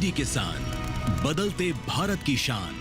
DD किसान, बदलते भारत की शान।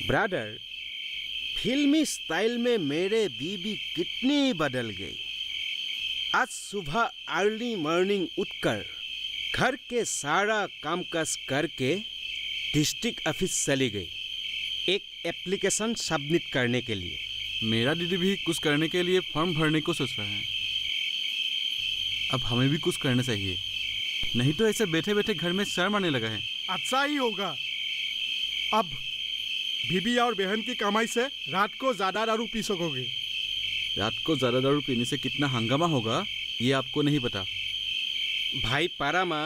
ब्रदर, फिल्मी स्टाइल में मेरे बीबी कितनी बदल गई। आज सुबह अर्ली मॉर्निंग उठकर घर के सारा कामकाज करके डिस्ट्रिक्ट ऑफिस चली गई एक एप्लीकेशन सबमिट करने के लिए। मेरा दीदी भी कुछ करने के लिए फॉर्म भरने को सोच रहा है। अब हमें भी कुछ करना चाहिए, नहीं तो ऐसे बैठे बैठे घर में शर्म आने लगा है। अच्छा ही होगा। अब बीबी और बहन की कमाई से रात को ज्यादा दारू पी सकोगे। रात को ज़्यादा दारू पीने से कितना हंगामा होगा ये आपको नहीं पता। भाई पारामा,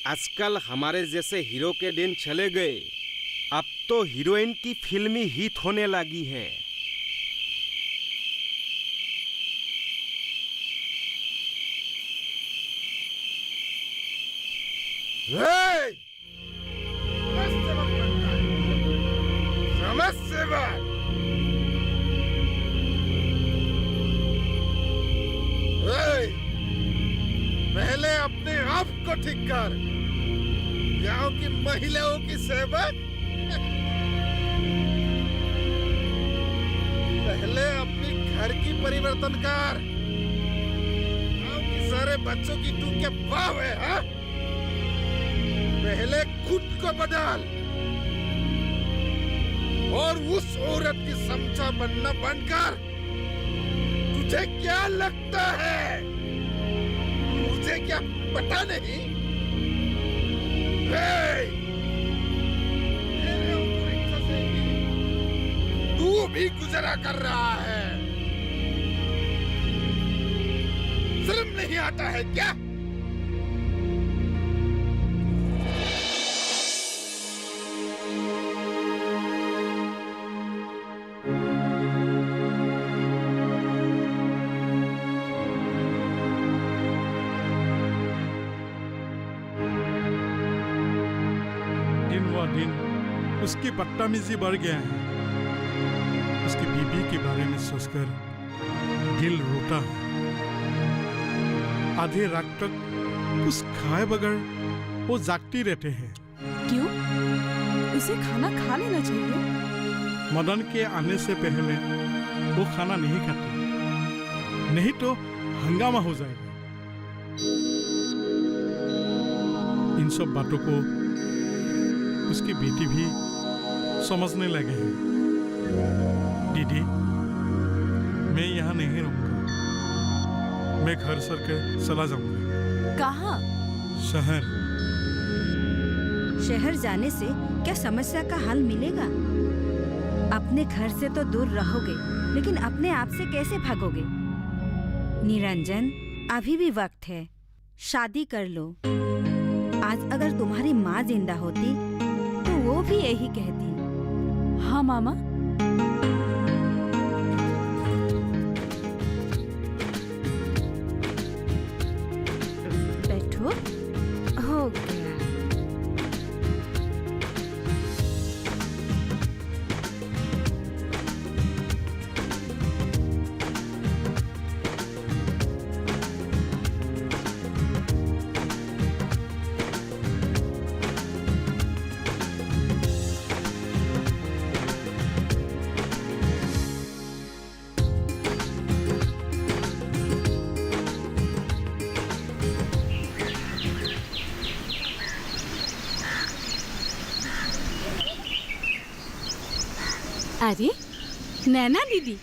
आजकल हमारे जैसे हीरो के दिन चले गए। अब तो हीरोइन की फिल्मी हिट होने लगी है। पहले अपने आप को ठीक कर। गांव की महिलाओं की सेवक। पहले अपनी घर की परिवर्तन कर। गांव के सारे बच्चों की तू क्या भाव है, हा? पहले खुद को बदल और उस औरत की समझा बनना बनकर। तुझे क्या लगता है मुझे क्या पता नहीं? मेरे ऊपर से तू भी गुजरा कर रहा है। शर्म नहीं आता है क्या? उसकी बदतमीजी बढ़ गया है। उसकी बीबी के बारे में सोचकर दिल रोता है। आधे रात तक कुछ खाए बगैर वो जागती रहते हैं। क्यों? उसे खाना खा लेना चाहिए। मदन के आने से पहले वो खाना नहीं खाती, नहीं तो हंगामा हो जाएगा। इन सब बातों को उसकी बेटी भी समझने लगे हैं। दीदी, मैं यहाँ नहीं रहूंगा। मैं घर सर के चला जाऊंगा। कहाँ? शहर। शहर जाने से क्या समस्या का हल मिलेगा? अपने घर से तो दूर रहोगे, लेकिन अपने आप से कैसे भागोगे? निरंजन, अभी भी वक्त है, शादी कर लो। आज अगर तुम्हारी माँ जिंदा होती तो वो भी यही कहती। हाँ मामा। बैठो, हो गया। अरे नैना दीदी,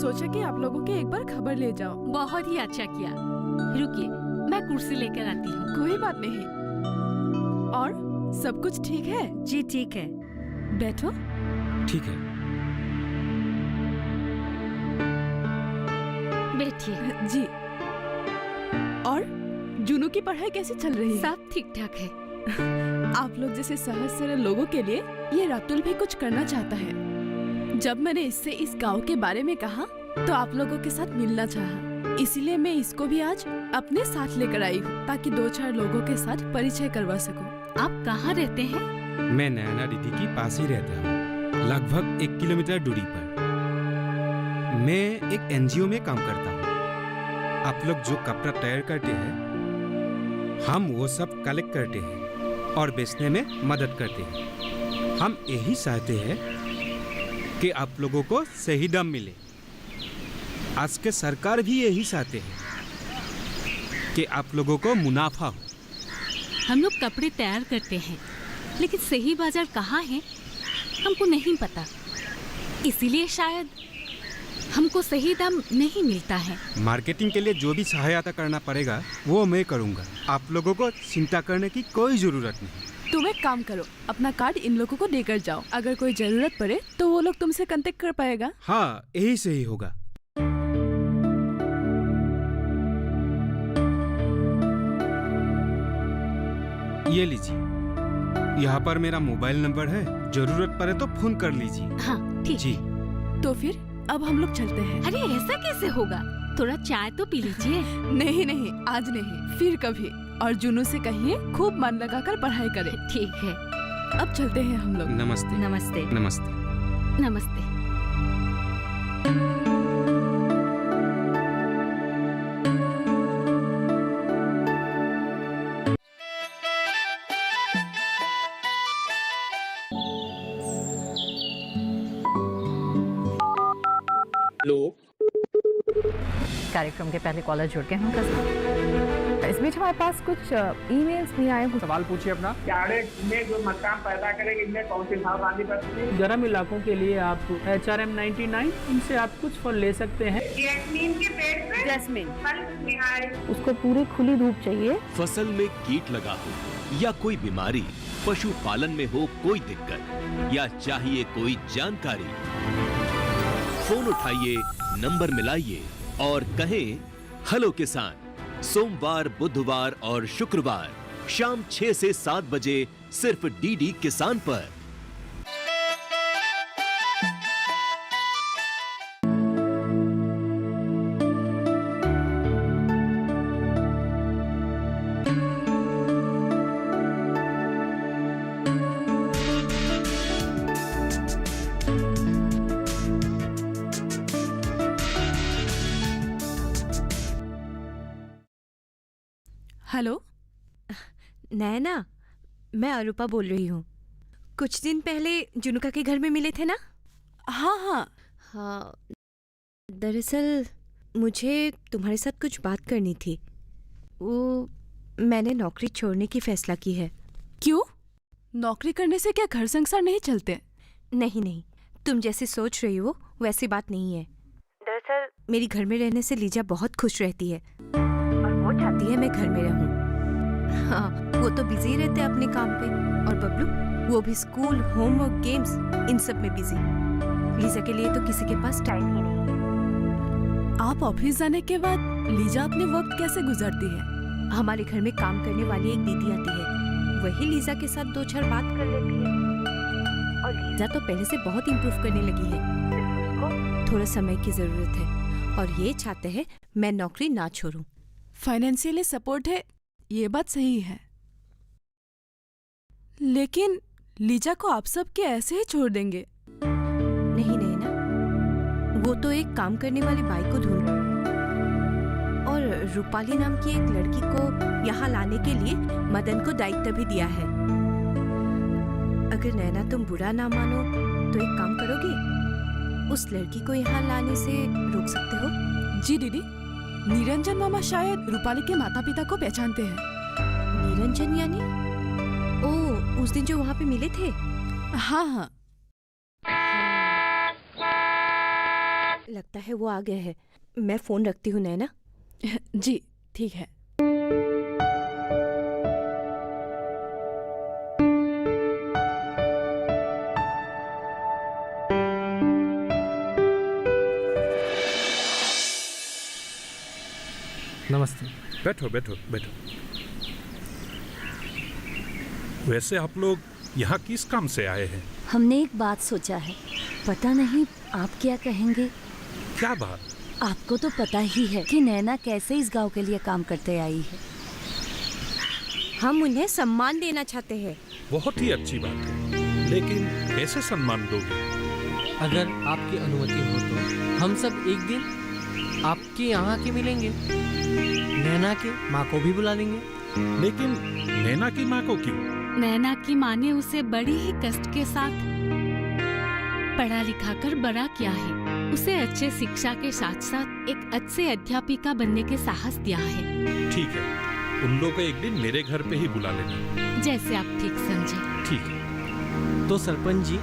सोचा कि आप लोगों के एक बार खबर ले जाओ। बहुत ही अच्छा किया। रुकिए, मैं कुर्सी लेकर आती हूँ। कोई बात नहीं। और सब कुछ ठीक है? जी ठीक है। बैठो। ठीक है। बैठिए। जी। और जुनू की पढ़ाई कैसी चल रही है? सब ठीक ठाक है। आप लोग जैसे सहज सरल लोगों के लिए ये रातुल भी कुछ करना चाहता है। जब मैंने इससे इस गांव के बारे में कहा तो आप लोगों के साथ मिलना चाहा। इसीलिए मैं इसको भी आज अपने साथ लेकर आई हूँ ताकि 2-4 लोगों के साथ परिचय करवा सकूं। आप कहाँ रहते हैं? मैं नैना दीदी की पास ही रहता हूँ, लगभग 1 किलोमीटर दूरी पर। मैं एक एनजीओ में काम करता हूँ। आप लोग जो कपड़ा तैयार करते हैं, हम वो सब कलेक्ट करते हैं और बेचने में मदद करते हैं। हम यही चाहते हैं कि आप लोगों को सही दाम मिले। आज के सरकार भी यही चाहते हैं कि आप लोगों को मुनाफा हो। हम लोग कपड़े तैयार करते हैं, लेकिन सही बाजार कहाँ है हमको नहीं पता। इसीलिए शायद हमको सही दाम नहीं मिलता है। मार्केटिंग के लिए जो भी सहायता करना पड़ेगा वो मैं करूँगा। आप लोगों को चिंता करने की कोई ज़रूरत नहीं। तुम एक काम करो, अपना कार्ड इन लोगों को देकर जाओ। अगर कोई जरूरत पड़े तो वो लोग तुमसे कांटेक्ट कर पाएगा। हाँ, यही सही होगा। ये लीजिए, यहाँ पर मेरा मोबाइल नंबर है। जरूरत पड़े तो फोन कर लीजिए। हाँ ठीक जी। तो फिर अब हम लोग चलते हैं। अरे ऐसा कैसे होगा? थोड़ा चाय तो पी लीजिए। नहीं नहीं, आज नहीं, फिर कभी। और जुनू से कहिए खूब मन लगाकर पढ़ाई करे। ठीक है, अब चलते हैं हम लोग। नमस्ते। नमस्ते। नमस्ते। नमस्ते। कार्यक्रम के पहले कॉलर जुड़ गए हैं उनका साथ। इस बीच हमारे पास कुछ ईमेल्स भी आए हैं। सवाल पूछिए अपना। में जो मकान पैदा करेंगे इनमें कौन सी सावधानी बरतनी है? गर्म इलाकों के लिए आप HRM 99 इनसे आप कुछ फल ले सकते हैं। जैस्मीन के पेड़ पे जैस्मिन, फल निहार। उसको पूरी खुली धूप चाहिए। फसल में कीट लगा हो या कोई बीमारी, पशुपालन में हो कोई दिक्कत या चाहिए कोई जानकारी, फोन उठाइए, नंबर मिलाइए और कहें हेलो किसान। सोमवार, बुधवार और शुक्रवार शाम 6 से 7 बजे सिर्फ डीडी किसान पर। हेलो नैना, मैं अरूपा बोल रही हूँ। कुछ दिन पहले जुनुका के घर में मिले थे ना? हाँ हाँ हाँ, दरअसल मुझे तुम्हारे साथ कुछ बात करनी थी। वो मैंने नौकरी छोड़ने की फैसला की है। क्यों? नौकरी करने से क्या घर संसार नहीं चलते? नहीं नहीं, तुम जैसे सोच रही हो वैसी बात नहीं है। दरअसल मेरी घर में रहने से लीजा बहुत खुश रहती है और वो चाहती है मैं घर में रहूं। हाँ, वो तो बिजी रहते हैं अपने काम पे, और बबलू वो भी स्कूल, होमवर्क, गेम्स इन सब में बिजी। लीजा के लिए तो किसी के पास टाइम ही नहीं है। आप ऑफिस जाने के बाद लीजा अपने वक्त कैसे गुजारती है? हमारे घर में काम करने वाली एक दीदी आती है, वही लीजा के साथ 2-4 बात कर लेती है। और लीजा तो पहले से बहुत इम्प्रूव करने लगी है, उसको थोड़ा समय की जरूरत है और ये चाहते हैं मैं नौकरी ना छोड़ूं। फाइनेंशियली सपोर्ट है, ये बात सही है, लेकिन लीजा को आप सब के ऐसे ही छोड़ देंगे? नहीं नहीं ना, वो तो एक काम करने वाली बाई को ढूंढ और रूपाली नाम की एक लड़की को यहाँ लाने के लिए मदन को दायित्व भी दिया है। अगर नैना तुम बुरा ना मानो तो एक काम करोगे, उस लड़की को यहाँ लाने से रोक सकते हो? जी दीदी, निरंजन मामा शायद रूपाली के माता पिता को पहचानते हैं। निरंजन यानी? ओ, उस दिन जो वहाँ पे मिले थे? हाँ हाँ। लगता है वो आ गए हैं। मैं फोन रखती हूँ नैना। जी ठीक है। नमस्ते। बैठो बैठो बैठो। वैसे आप लोग यहाँ किस काम से आए हैं? हमने एक बात सोचा है, पता नहीं आप क्या कहेंगे। क्या बात? आपको तो पता ही है कि नैना कैसे इस गांव के लिए काम करते आई है। हम उन्हें सम्मान देना चाहते हैं। बहुत ही अच्छी बात है, लेकिन कैसे सम्मान दोगे? अगर आपकी अनुमति हो तो हम सब एक दिन आपके यहाँ के मिलेंगे। नैना के माँ को भी बुला लेंगे। लेकिन नैना की माँ को क्यों? नैना की माँ ने उसे बड़ी ही कष्ट के साथ पढ़ा लिखा कर बड़ा किया है। उसे अच्छे शिक्षा के साथ साथ एक अच्छे अध्यापिका बनने के साहस दिया है। ठीक है, उन लोगों को एक दिन मेरे घर पे ही बुला लेना। जैसे आप ठीक समझे। ठीक है। तो सरपंच जी,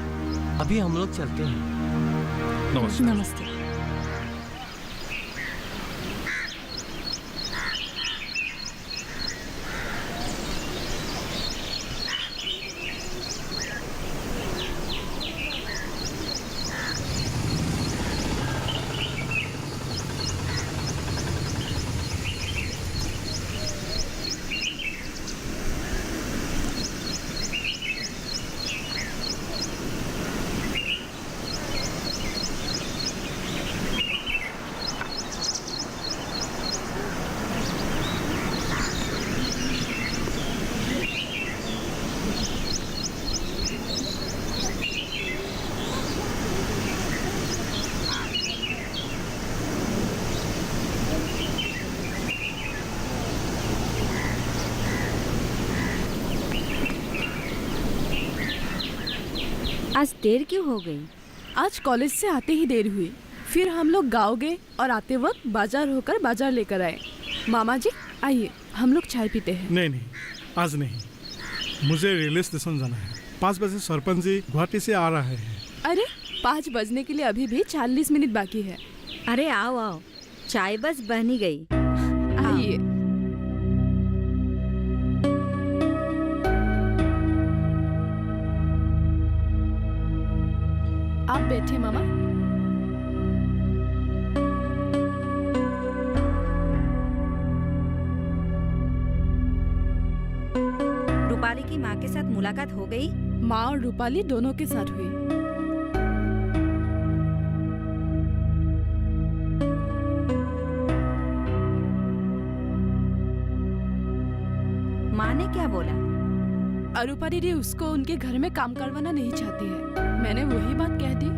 अभी हम लोग चलते हैं। नमस्ते। नमस्ते। आज देर क्यों हो गई? आज कॉलेज से आते ही देर हुई, फिर हम लोग गाँव गए और आते वक्त बाजार होकर बाजार लेकर आए। मामा जी आइए, हम लोग चाय पीते हैं। नहीं, आज नहीं। मुझे रेलवे स्टेशन जाना है। 5 बजे सरपंच जी गुवाहाटी से आ रहे हैं। अरे 5 बजने के लिए अभी भी 40 मिनट बाकी है। अरे आओ आओ, चाय बस बन ही गई। आइए। आप बैठे मामा। रूपाली की माँ के साथ मुलाकात हो गई? माँ और रूपाली दोनों के साथ हुई। माँ ने क्या बोला? अरूपा दीदी उसको उनके घर में काम करवाना नहीं चाहती है। मैंने वही बात कह दी।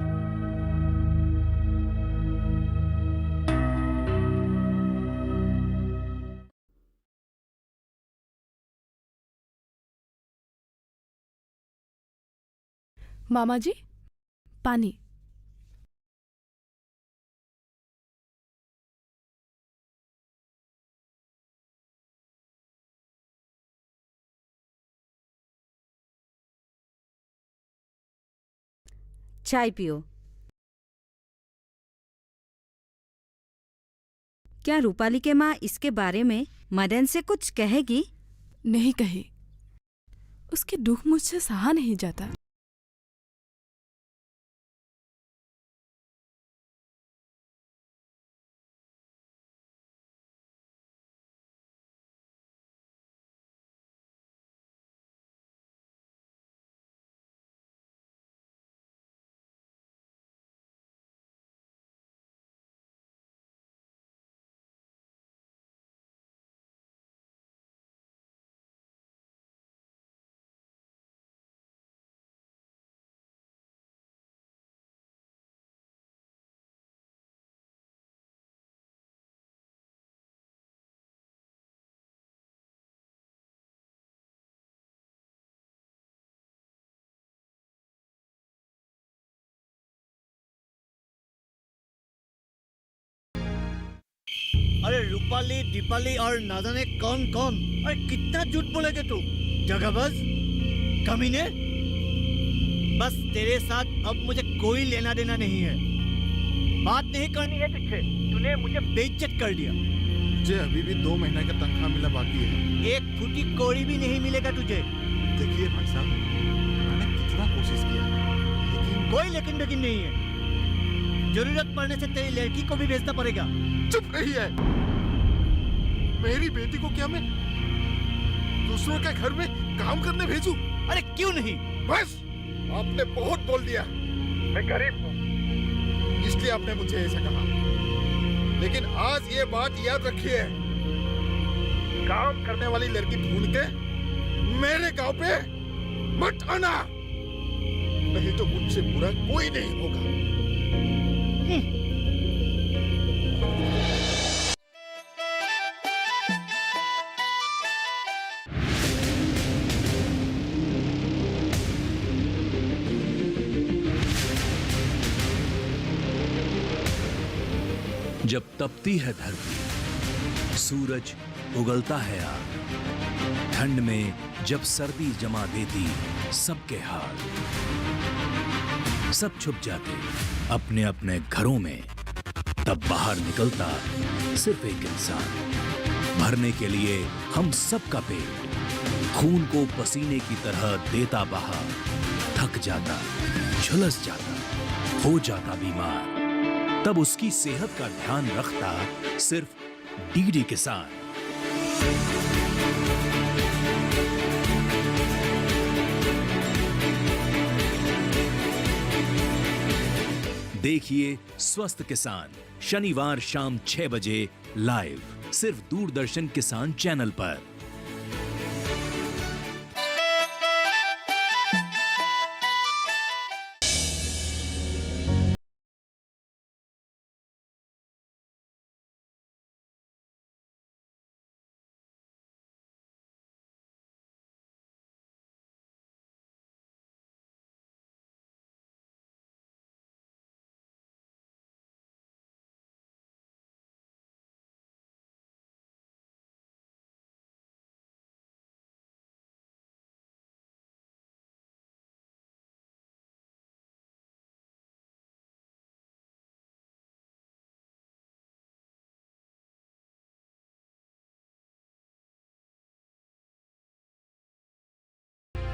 मामा जी पानी। चाय पियो। क्या रूपाली के माँ इसके बारे में मदन से कुछ कहेगी? नहीं कही। उसके दुख मुझसे सहा नहीं जाता। अरे रूपाली, दीपाली और ना जाने कौन कौन। अरे कितना झूठ बोलेगे तू, जगहबज, कमीने। ने। बस तेरे साथ अब मुझे कोई लेना देना नहीं है। बस तेरे साथ अब मुझे कोई लेना देना नहीं है। बात नहीं करनी है तुझसे। तूने मुझे बेइज्जत कर दिया। मुझे अभी भी 2 महीने का तनख्वाह मिला बाकी है। एक फुटी कौड़ी भी नहीं मिलेगा तुझे। देखिए भाई साहब, मैंने कितना कोशिश किया, लेकिन कोई लेकिन बेकिन नहीं है। जरूरत पड़ने से तेरी लड़की को भी भेजना पड़ेगा। चुप रहिए। मेरी बेटी को क्या मैं दूसरों के घर में काम करने भेजूं? अरे क्यों नहीं? बस, आपने बहुत बोल दिया। मैं गरीब हूँ, इसलिए आपने मुझे ऐसा कहा। लेकिन आज ये बात याद रखिए, काम करने वाली लड़की ढूंढ के मेरे गांव पे मत आना, नहीं तो मुझसे बुरा कोई नहीं होगा। जब तपती है धरती, सूरज उगलता है आग, ठंड में जब सर्दी जमा देती सबके हाल, सब छुप जाते अपने अपने घरों में, तब बाहर निकलता सिर्फ एक इंसान, भरने के लिए हम सबका पेट, खून को पसीने की तरह देता बहा, थक जाता, झुलस जाता, हो जाता बीमार, तब उसकी सेहत का ध्यान रखता सिर्फ डीडी किसान। देखिए स्वस्थ किसान शनिवार शाम 6 बजे लाइव, सिर्फ दूरदर्शन किसान चैनल पर।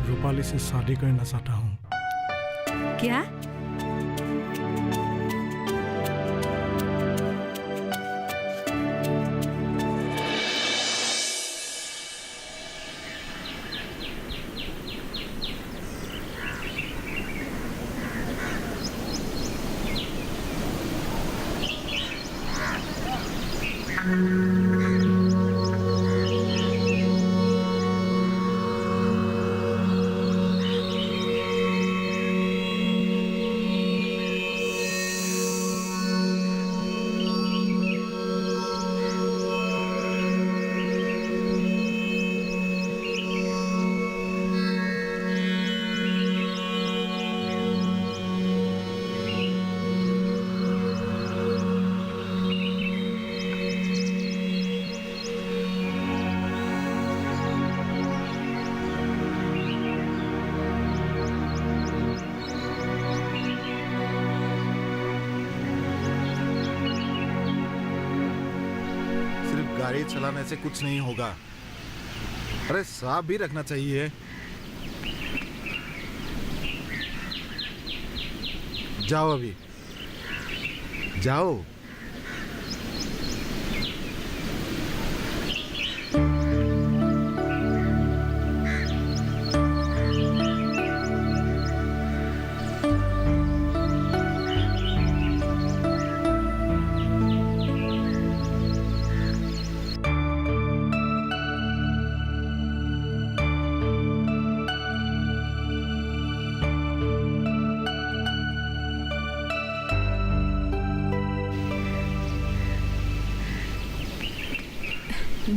रूपाली से शादी करना चाहता हूँ। क्या? गाड़ी चलाने से कुछ नहीं होगा। अरे साफ भी रखना चाहिए। जाओ अभी, जाओ।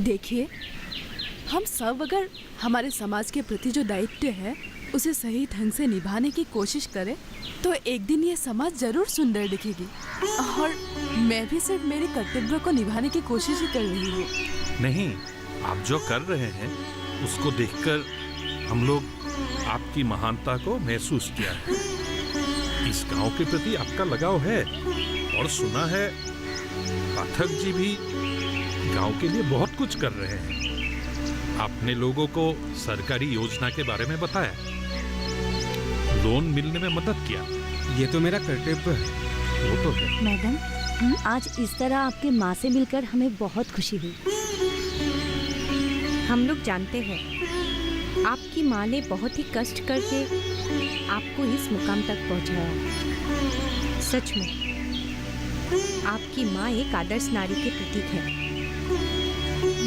देखिए, हम सब अगर हमारे समाज के प्रति जो दायित्व है उसे सही ढंग से निभाने की कोशिश करें तो एक दिन ये समाज जरूर सुंदर दिखेगी। और मैं भी सिर्फ मेरे कर्तव्य को निभाने की कोशिश ही कर रही हूँ। नहीं, आप जो कर रहे हैं उसको देखकर हम लोग आपकी महानता को महसूस किया है। इस गांव के प्रति आपका लगाव है और सुना है पाठक जी भी गांव के लिए बहुत कुछ कर रहे हैं। आपने लोगों को सरकारी योजना के बारे में बताया, लोन मिलने में मदद किया। ये तो मेरा कर्तव्य है। वो तो है। मैडम, आज इस तरह आपके माँ से मिलकर हमें बहुत खुशी हुई। हम लोग जानते हैं आपकी माँ ने बहुत ही कष्ट करके आपको इस मुकाम तक पहुंचाया। सच में आपकी माँ एक आदर्श नारी के प्रतीक है।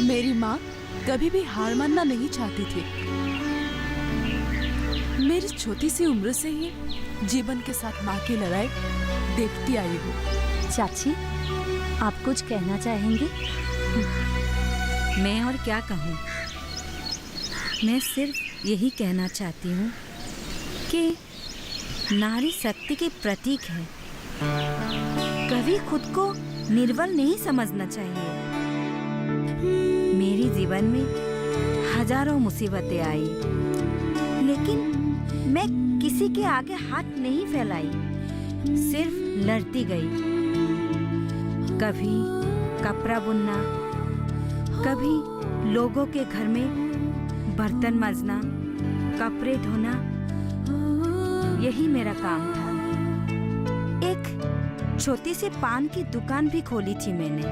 मेरी माँ कभी भी हार मानना नहीं चाहती थी। मेरी छोटी सी उम्र से ही जीवन के साथ माँ की लड़ाई देखती आई हूँ। चाची, आप कुछ कहना चाहेंगे? मैं और क्या कहूँ? मैं सिर्फ यही कहना चाहती हूँ कि नारी शक्ति के प्रतीक है। कभी खुद को निर्बल नहीं समझना चाहिए। मेरी जीवन में हजारों मुसीबतें आई, लेकिन मैं किसी के आगे हाथ नहीं फैलाई, सिर्फ लड़ती गई। कभी कपड़ा बुनना, कभी लोगों के घर में बर्तन मांजना, कपड़े धोना, यही मेरा काम था। एक छोटी सी पान की दुकान भी खोली थी मैंने,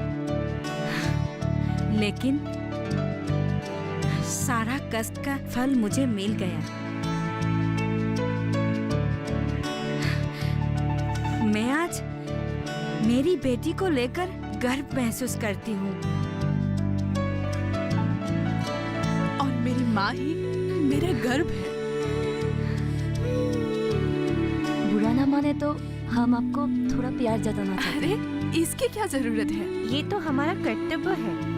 लेकिन सारा कष्ट का फल मुझे मिल गया। मैं आज मेरी बेटी को लेकर गर्व महसूस करती हूँ। और मेरी माँ ही मेरा गर्व है। बुरा ना माने तो हम आपको थोड़ा प्यार जताना चाहते हैं। अरे इसकी क्या जरूरत है? ये तो हमारा कर्तव्य है।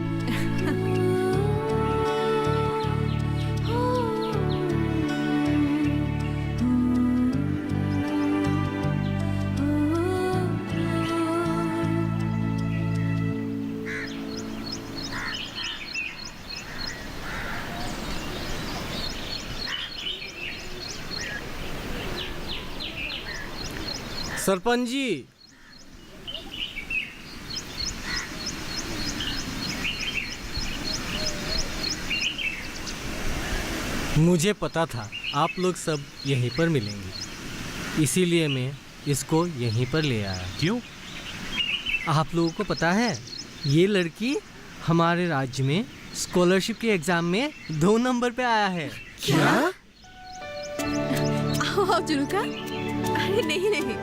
सरपंच जी, मुझे पता था आप लोग सब यहीं पर मिलेंगे, इसीलिए मैं इसको यहीं पर ले आया। क्यों? आप लोगों को पता है ये लड़की हमारे राज्य में स्कॉलरशिप के एग्जाम में 2 नंबर पे आया है। क्या? आओ जुल्का। अरे नहीं नहीं।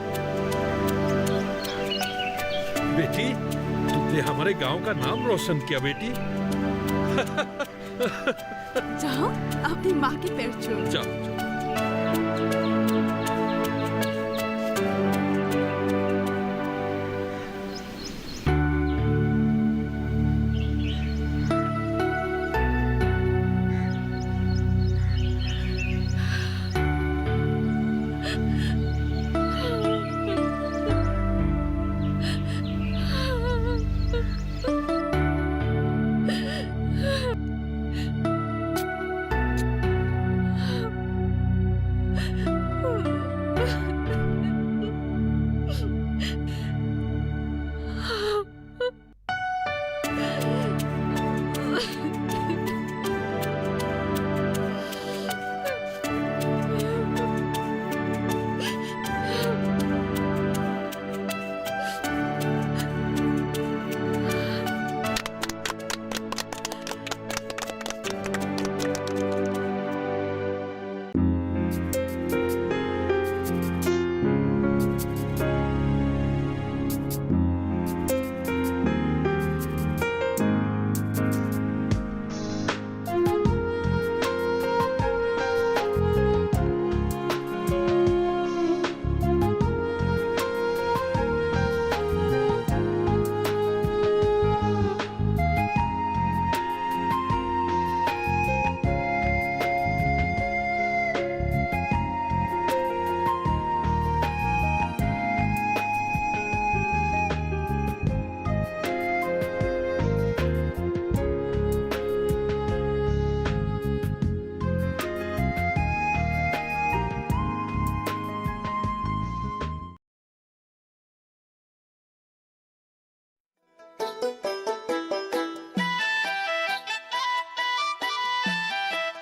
बेटी, तुमने हमारे गांव का नाम रोशन किया बेटी। जाओ अपनी माँ के पैर छूओ। जाओ।